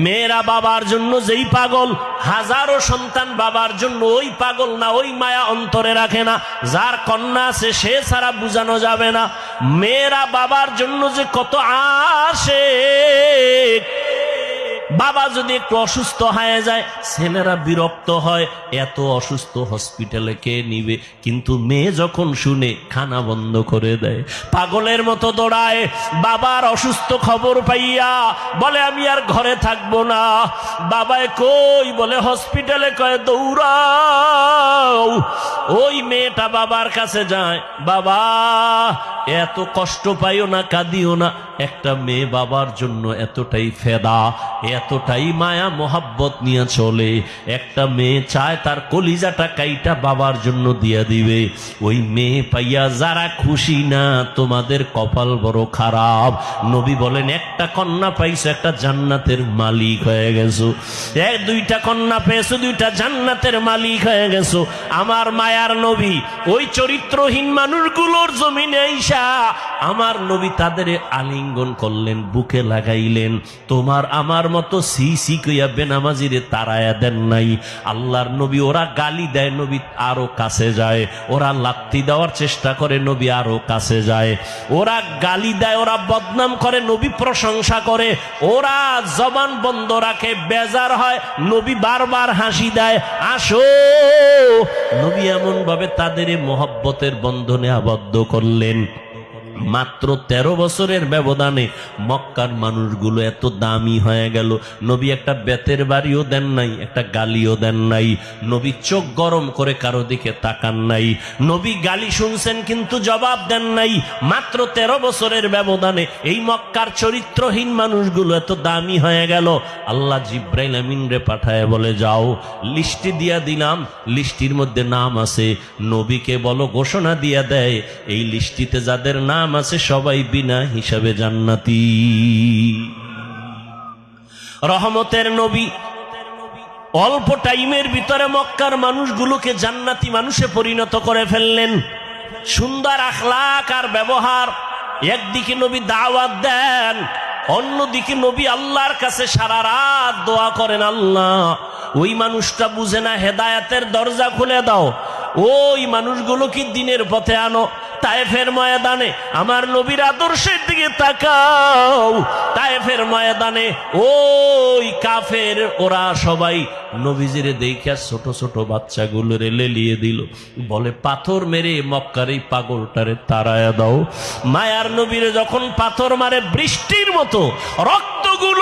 মেয়েরা বাবার জন্য যেই পাগল, হাজারো সন্তান বাবার জন্য ওই পাগল না, ওই মায়া অন্তরে রাখে না। যার কন্যা আছে সে ছাড়া বুঝানো যাবে না। মেয়েরা বাবার জন্য যে কত আশিক। বাবা যদি একটু অসুস্থ হয়ে যায় ছেলেরা বিরক্ত হয়, এত অসুস্থ হসপিটালে কে নিবে, কিন্তু মেয়ে যখন শুনে খানা বন্ধ করে দেয়, পাগলের মতো দৌড়ায়। বাবার অসুস্থ খবর পাইয়া বলে আমি আর ঘরে থাকবো না। বাবায় কই, বলে হসপিটালে, কয় দৌড়াও। ওই মেয়েটা বাবার কাছে যায়, বাবা এত কষ্ট পাইও না, কাঁদিও না। একটা মেয়ে বাবার জন্য এতটাই ফেদা, এতটাই মায়া মোহাব্বত নিয়ে চলে। একটা মেয়ে চায় তার কলিজাটা কাইটা বাবার জন্য দিয়া দিবে। ওই মেয়ে পাইয়া যারা খুশি না, তোমাদের কপাল বড় খারাপ। নবী বলেন একটা কন্যা পাইছো, একটা জান্নাতের মালিক হয়ে গেছো। দুইটা কন্যা পেয়েছো, দুইটা জান্নাতের মালিক হয়ে গেছো। আমার মায়ার নবী ওই চরিত্রহীন মানুষগুলোর জমিনে আইসা আমার নবী তাদের আলিঙ্গন করলেন, বুকে লাগাইলেন। তোমার আমার মতো সি সি কইয়া বেনামাজিরে তাড়ায়া দেন নাই। আল্লাহর নবী ওরা গালি দেয়, নবী আরো কাছে যায়। ওরা লাত্তি দেওয়ার চেষ্টা করে, নবী আরো কাছে যায়। ওরা গালি দেয়, ওরা বদনাম করে, নবী প্রশংসা করে। ওরা জবান বন্ধ রাখে, বেজার হয়, নবী বারবার হাসি দেয়, আসো। নবী এমন ভাবে তাদের মোহব্বতের বন্ধনে আবদ্ধ করলেন। মাত্র 13 বছরের ব্যবধানে মক্কার মানুষগুলো এত দামি হয়ে গেল। নবী একটা বেতের বাড়িও দেন নাই, একটা গালিও দেন নাই। নবী চোখ গরম করে কারো দিকে তাকান নাই। নবী গালি শুনছেন কিন্তু জবাব দেন নাই। মাত্র 13 বছরের ব্যবধানে এই মক্কার চরিত্রহীন মানুষগুলো এত দামি হয়ে গেল। আল্লাহ জিব্রাইল আমিন রে পাঠায় বলে, যাও লিস্টি দিয়া দিলাম, লিস্টির মধ্যে নাম আছে। নবীকে বলো ঘোষণা দিয়া দেয়, এই লিস্টিতে যাদের নাম আছে সবাই বিনা হিসাবে জান্নাতি। রহমতের নবী অল্প টাইমের ভিতরে মক্কার মানুষগুলোকে জান্নাতি মানুষে পরিণত করে ফেললেন। সুন্দর আখলাক আর ব্যবহার। একদিকে নবী দাওয়াত দেন, অন্যদিকে নবী আল্লাহর কাছে সারা রাত দোয়া করেন, আল্লাহ ওই মানুষটা বুঝে না, হেদায়েতের দরজা খুলে দাও, ওই মানুষগুলো কি দিনের পথে আনো। তায়েফের ময়দানে আমার নবীর আদর্শের দিকে তাকাও। তায়েফের ময়দানে ওই কাফের ওরা সবাই নবীজিরে দেখিয়া ছোট ছোট বাচ্চাগুলোরে লেলিয়ে দিল, বলে পাথর মেরে মক্কার এই পাগলটারে তাড়ায়া দাও। মায়ার নবীরে যখন পাথর মারে বৃষ্টির মতো রক্তগুলো